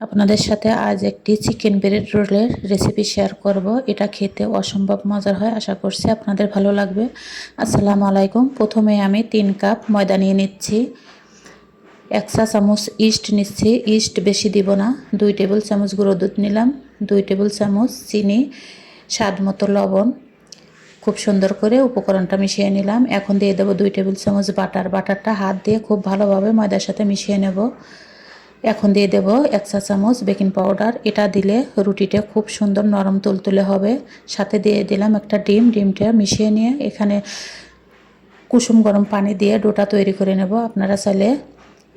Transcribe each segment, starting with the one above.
আপনাদের সাথে আজ একটি চিকেন ব্রেড রোলের রেসিপি শেয়ার করব। এটা খেতে অসম্ভব মজার হয়, আশা করছি আপনাদের ভালো লাগবে। আসসালামু আলাইকুম। প্রথমে আমি 3 কাপ ময়দা নিয়ে নিচ্ছি, 1 চা চামচ ইস্ট নিচ্ছি, ইস্ট বেশি দিব না। 2 টেবিল চামচ গুঁড়ো দুধ নিলাম, 2 টেবিল চামচ চিনি, স্বাদ মতো লবণ। খুব সুন্দর করে উপকরণটা মিশিয়ে নিলাম। এখন দিয়ে দেবো 2 টেবিল চামচ বাটার। বাটারটা হাত দিয়ে খুব ভালোভাবে ময়দার সাথে মিশিয়ে নেব। এখন দিয়ে দেব 1 চা চামচ বেকিং পাউডার। এটা দিলে রুটিটা খুব সুন্দর নরম তুলতুলে হবে। সাথে দিয়ে দিলাম একটা ডিম। ডিমটা মিশিয়ে নিয়ে এখানে কুসুম গরম পানি দিয়ে ডোটা তৈরি করে নেব। আপনারা চাইলে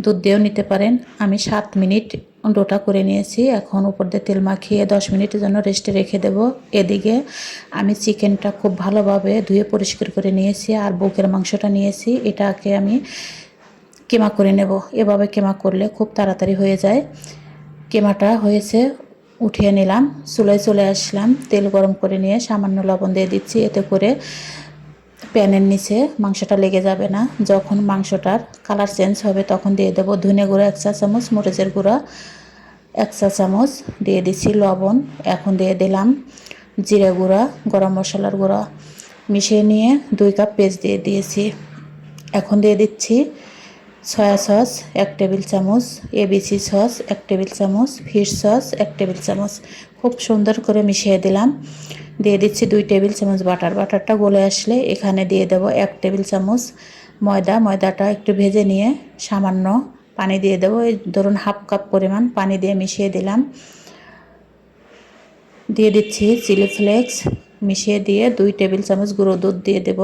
দুধ দিয়েও নিতে পারেন। আমি 7 মিনিট ডোটা করে নিয়েছি। এখন উপর দিয়ে তেল মাখিয়ে 10 মিনিটের জন্য রেস্টে রেখে দেব। এদিকে আমি চিকেনটা খুব ভালোভাবে ধুয়ে পরিষ্কার করে নিয়েছি আর বুকের মাংসটা নিয়েছি। এটাকে আমি কিমা করে নেব। এভাবে কিমা করলে খুব তাড়াতাড়ি হয়ে যায়। কিমাটা হয়েছে, উঠিয়ে নিলাম। চুলায় চলে আসলাম, তেল গরম করে নিয়ে সামান্য লবণ দিয়ে দিচ্ছি, এতে করে প্যানের নিচে মাংসটা লেগে যাবে না। যখন মাংসটার কালার চেঞ্জ হবে তখন দিয়ে দেবো ধনে গুঁড়া 1 চা চামচ, মরিচের গুঁড়া 1 চা চামচ, দিয়ে দিচ্ছি লবণ। এখন দিয়ে দিলাম জিরে গুঁড়া, গরম মশলার গুঁড়া মিশিয়ে নিয়ে 2 কাপ পেস্ট দিয়ে দিয়েছি। এখন দিয়ে দিচ্ছি সয়া সস 1 টেবিল চামচ, এবিসি সস 1 টেবিল চামচ, ফিশ সস 1 টেবিল চামচ। খুব সুন্দর করে মিশিয়ে দিলাম। দিয়ে দিচ্ছি 2 টেবিল চামচ বাটার। বাটারটা গলে আসলে এখানে দিয়ে দেব 1 টেবিল চামচ ময়দা। ময়দাটা একটু ভেজে নিয়ে সামান্য পানি দিয়ে দেবো। এই ধরুন হাফ কাপ পরিমাণ পানি দিয়ে মিশিয়ে দিলাম। দিয়ে দিচ্ছি চিলি ফ্লেক্স, মিশিয়ে দিয়ে 2 টেবিল চামচ গুঁড়ো দুধ দিয়ে দেব।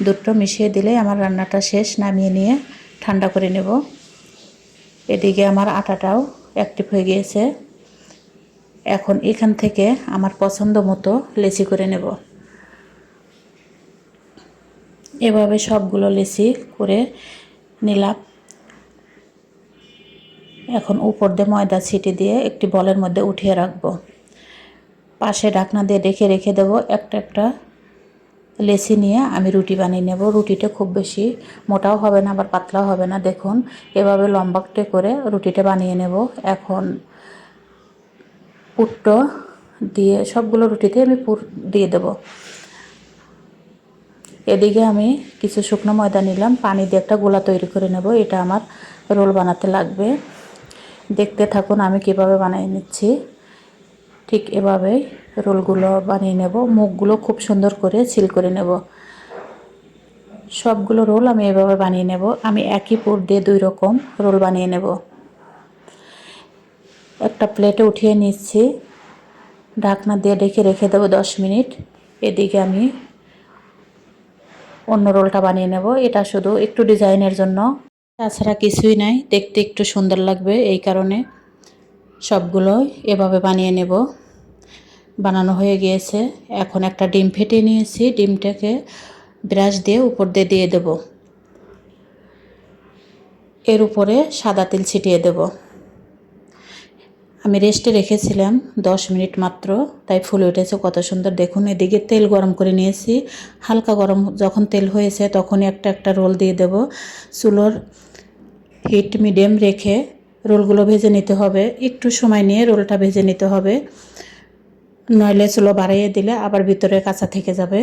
দুধটা মিশিয়ে দিলে আমার রান্নাটা শেষ। নামিয়ে নিয়ে ঠান্ডা করে নেব। এদিকে আমার আটাটাও অ্যাক্টিভ হয়ে গিয়েছে। এখন এখান থেকে আমার পছন্দ মতো লেচি করে নেব। এভাবে সবগুলো লেচি করে নিলাম। এখন উপর দিয়ে ময়দা ছিটিয়ে দিয়ে একটি বলের মধ্যে উঠিয়ে রাখবো। পাশে ঢাকনা দিয়ে রেখে দেবো। একটা একটা লেচি নিয়ে আমি রুটি বানিয়ে নেব। রুটিটা খুব বেশি মোটাও হবে না আবার পাতলাও হবে না। দেখুন এভাবে লম্বাটে করে রুটিটা বানিয়ে নেব। এখন পুরটা দিয়ে সবগুলো রুটিতে আমি পুর দিয়ে দেব। এদিকে আমি কিছু শুকনো ময়দা নিলাম, পানি দিয়ে একটা গোলা তৈরি করে নেব। এটা আমার রোল বানাতে লাগবে। দেখতে থাকুন আমি কিভাবে বানিয়ে নিচ্ছি। ঠিক এভাবেই রোলগুলো বানিয়ে নেব। মুখগুলো খুব সুন্দর করে সিল করে নেব। সবগুলো রোল আমি এভাবে বানিয়ে নেব। আমি একই পুর দিয়ে 2 রকম রোল বানিয়ে নেব। একটা প্লেটে উঠিয়ে নিচ্ছি, ঢাকনা দিয়ে রেখে দেবো 10 মিনিট। এদিকে আমি অন্য রোলটা বানিয়ে নেব। এটা শুধু একটু ডিজাইনের জন্য, তাছাড়া কিছুই নাই। দেখতে একটু সুন্দর লাগবে এই কারণে সবগুলো এভাবে বানিয়ে নেব। বানানো হয়ে গিয়েছে। এখন একটা ডিম ফেটিয়ে নিয়েছি, ডিমটাকে ব্রাশ দিয়ে উপর দিয়ে দেব। এর উপরে সাদা তেল ছিটিয়ে দেব। আমি রেস্টে রেখেছিলাম 10 মিনিট মাত্র, তাই ফুলে উঠেছে কত সুন্দর। দেখুন এদিকে তেল গরম করে নিয়েছি। হালকা গরম যখন তেল হয়েছে তখনই একটা একটা রোল দিয়ে দেব। চুলোর হিট মিডিয়াম রেখে রোলগুলো ভেজে নিতে হবে। একটু সময় নিয়ে রোলটা ভেজে নিতে হবে, নইলে চুলো বাড়িয়ে দিলে আবার ভিতরে কাঁচা থেকে যাবে।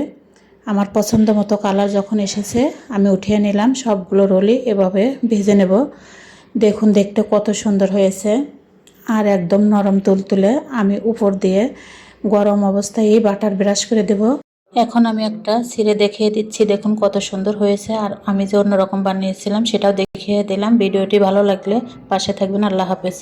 আমার পছন্দ মতো কালার যখন এসেছে আমি উঠিয়ে নিলাম। সবগুলো রোলই এভাবে ভেজে নেব। দেখুন দেখতে কত সুন্দর হয়েছে আর একদম নরম তুলতুলে। আমি উপর দিয়ে গরম অবস্থায় এই বাটার ব্রাশ করে দেব। এখন আমি একটা ছিঁড়ে দেখিয়ে দিচ্ছি। দেখুন কত সুন্দর হয়েছে। আর আমি যে অন্যরকম বানিয়েছিলাম সেটাও দেখিয়ে দিলাম। ভিডিওটি ভালো লাগলে পাশে থাকবেন। আল্লাহ হাফেজ।